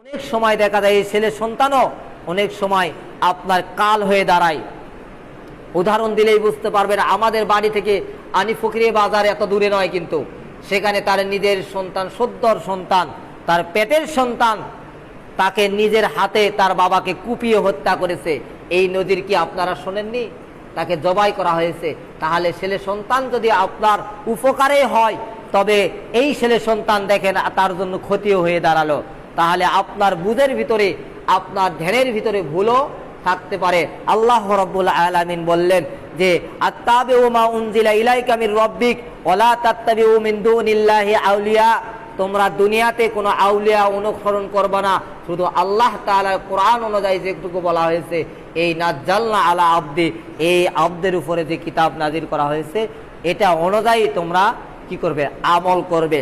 অনেক সময় দেখা যায় এই ছেলে সন্তানও অনেক সময় আপনার কাল হয়ে দাঁড়ায়। উদাহরণ দিলেই বুঝতে পারবেন, আমাদের বাড়ি থেকে আনি ফকিরে বাজার এত দূরে নয়, কিন্তু সেখানে তার নিজের সন্তান, সদ্যর সন্তান, তার পেটের সন্তান, তাকে নিজের হাতে তার বাবাকে কুপিয়ে হত্যা করেছে। এই নজির কি আপনারা শোনেননি? তাকে জবাই করা হয়েছে। তাহলে ছেলে সন্তান যদি আপনার উপকারে হয়, তবে এই ছেলে সন্তান দেখেন তার জন্য ক্ষতিও হয়ে দাঁড়ালো। তাহলে আপনার বুঝের ভিতরে, আপনার ধ্যানের ভিতরে ভুলও থাকতে পারে। আল্লাহ রাব্বুল আলামিন বললেন যে আত্তাবিউ মা উনজিলা ইলাইকা মির রাব্বিক ওয়ালা তাত্তাবিউ মিন দুনিল্লাহি আউলিয়া, তোমরা দুনিয়াতে কোনো আউলিয়া অনুসরণ করবে না, শুধু আল্লাহ তাআলার কোরআন অনুযায়ী যেটুকু বলা হয়েছে, এই নাজ্জালনা আলা আবদি, এই আবদের উপরে যে কিতাব নাজিল করা হয়েছে এটা অনুযায়ী তোমরা কি করবে? আমল করবে।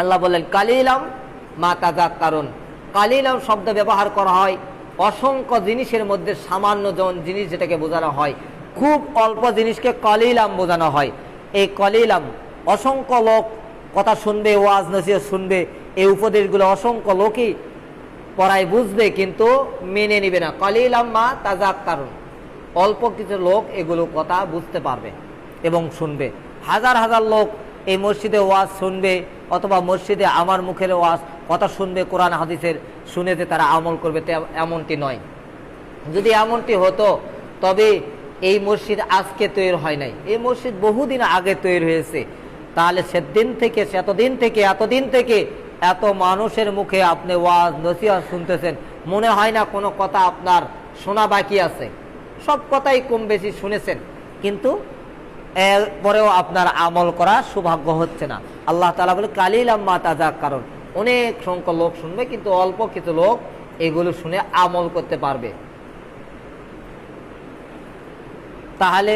আল্লাহ বললেন কালিলাম মা তাযাক্কারুন। কালিলাম শব্দ ব্যবহার করা হয় অসংখ্য জিনিসের মধ্যে সামান্য জিনিস যেটাকে বোঝানো হয়, খুব অল্প জিনিসকে কলিলাম বোঝানো হয়। এই কলিলাম, অসংখ্য লোক কথা শুনবে, ওয়াজ নসিহত শুনবে, এই উপদেশগুলো অসংখ্য লোকই পড়ায় বুঝবে কিন্তু মেনে নিবে না। কলিলাম মা তাযাক্কারুন, অল্প কিছু লোক এগুলো কথা বুঝতে পারবে এবং শুনবে। হাজার হাজার লোক এই মসজিদে ওয়াজ শুনবে, অথবা মসজিদে আমার মুখের ওয়াজ কথা শুনবে, কোরআন হাদিসের শুনেতে তারা আমল করবে, এমনটি নয়। যদি এমনটি হতো তবে এই মসজিদ আজকে তৈরি হয় নাই, এই মসজিদ বহুদিন আগে তৈরি হয়েছে। তাহলে সেদিন থেকে, এতদিন থেকে এত মানুষের মুখে আপনি ওয়াজ নসিহত শুনতেছেন, মনে হয় না কোনো কথা আপনার শোনা বাকি আছে। সব কথাই কম বেশি শুনেছেন, কিন্তু এরপরেও আপনার আমল করা সৌভাগ্য হচ্ছে না। আল্লাহ তাআলা বলে কালিলাম মা তাযাক্কারুন, অনেক সংখ্যক লোক শুনবে কিন্তু অল্প কিছু লোক এগুলো শুনে আমল করতে পারবে। তাহলে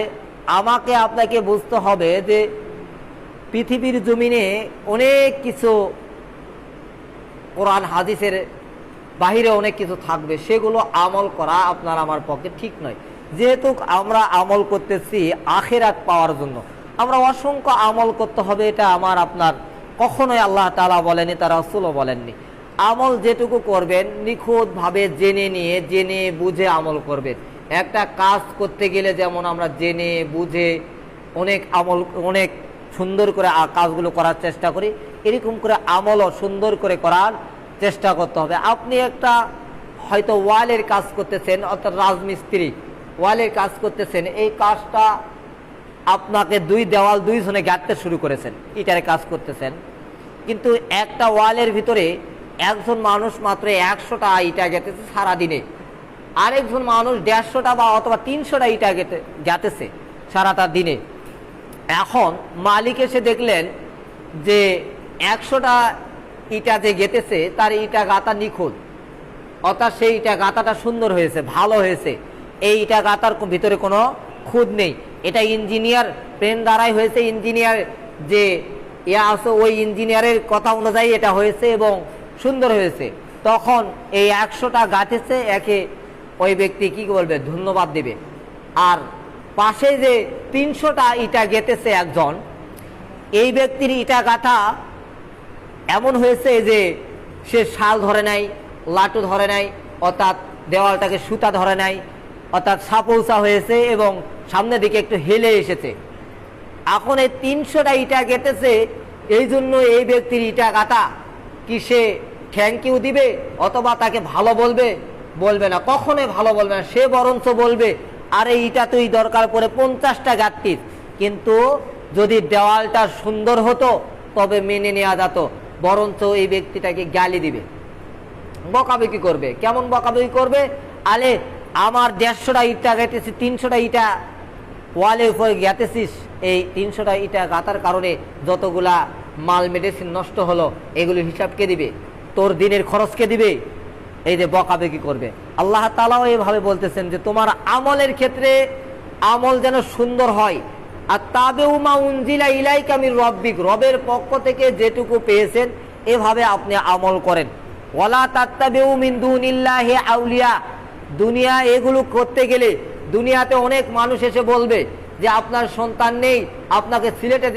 আমাকে আপনাকে বুঝতে হবে যে পৃথিবীর জমিনে অনেক কিছু কোরআন হাদিসের বাহিরে অনেক কিছু থাকবে, সেগুলো আমল করা আপনার আমার পক্ষে ঠিক নয়। যেহেতু আমরা আমল করতেছি আখিরাত পাওয়ার জন্য, আমরা অসংখ্য আমল করতে হবে, এটা আমার আপনার কখনোই আল্লাহ তাআলা বলেনি, তার রাসূলও বলেননি। আমল যেটুকু করবেন নিখুঁতভাবে জেনে বুঝে আমল করবেন। একটা কাজ করতে গেলে যেমন আমরা জেনে বুঝে অনেক সুন্দর করে কাজগুলো করার চেষ্টা করি, এরকম করে আমলও সুন্দর করে করার চেষ্টা করতে হবে। আপনি একটা হয়তো ওয়ালের কাজ করতেছেন, অর্থাৎ রাজমিস্ত্রি ওয়ালের কাজ করতেছেন, এই কাজটা আপনাকে দুই জনে গাঁথতে শুরু করেছেন, ইটারে কাজ করতেছেন, কিন্তু একটা ওয়ালের ভিতরে একজন মানুষ মাত্র 100টা ইটা গেঁথেছে সারাদিনে, আরেকজন মানুষ 150টা বা অথবা 300টা ইটা গেঁথেছে সারাটা দিনে। এখন মালিক এসে দেখলেন যে 100টা ইটা যে গেঁথেছে তার ইটা গাঁথা নিখুঁত, অর্থাৎ সেই ইটা গাঁথাটা সুন্দর হয়েছে, ভালো হয়েছে, এই ইটা গাঁথার ভিতরে কোনো খুঁত নেই। এটা ইঞ্জিনিয়ার পেন দ্বারাই হয়েছে, ইঞ্জিনিয়ার যে আছে ওই ইঞ্জিনিয়ারের কথা অনুযায়ী এটা হয়েছে এবং সুন্দর হয়েছে। তখন এই 100টা গাঁথেছে একে ওই ব্যক্তি কি বলবে? ধন্যবাদ দেবে। আর পাশে যে 300টা ইটা গেঁথেছে একজন, এই ব্যক্তির ইটা গাঁথা এমন হয়েছে যে সে শাল ধরে নাই, লাটু ধরে নাই, অর্থাৎ দেওয়ালটাকে সুতা ধরে নাই, অর্থাৎ সাপৌসা হয়েছে এবং সামনের দিকে একটু হেলে এসেছে। এখন এই 300টা ইটা গেঁথেছে, এই জন্য এই ব্যক্তির ইটা গাঁথা কি সে থ্যাংক ইউ দিবে অথবা তাকে ভালো বলবে না, কখনোই ভালো বলবে না। সে বরঞ্চ বলবে আরে ইটা তুই দরকার পড়ে 50টা গাঁথতিস, কিন্তু যদি দেওয়ালটা সুন্দর হতো তবে মেনে নেওয়া যেত, বরঞ্চ এই ব্যক্তিটাকে গালি দিবে, বকাবকি করবে। কেমন বকাবকি করবে? আলে আমার 150টা ইটা গেঁথেছি, 300টা ইটা ওয়ালের উপরে গেঁথেছিস, এই 300টা ইটা গাঁথার কারণে যতগুলা মাল মেডিসিন নষ্ট হলো এগুলো হিসাব কে দিবে? তোর দিনের খরচ কে দিবে? এই যে বকাবকি করবে। আল্লাহ তাআলাও এইভাবে বলতেছেন যে তোমার আমলের ক্ষেত্রে আমল যেন সুন্দর হয়। আর তাবিউ মা উনজিলা ইলাইকা মির রাব্বিক, রবের পক্ষ থেকে যেটুকু পেয়েছেন এভাবে আপনি আমল করেন। ওয়ালা তাত্তাবিউ মিন দুনিল্লাহি আউলিয়া, দুনিয়া এগুলো করতে গেলে দুনিয়াতে অনেক মানুষ এসে বলবে যে আপনার সন্তান নেই, আপনাকে সিলেটে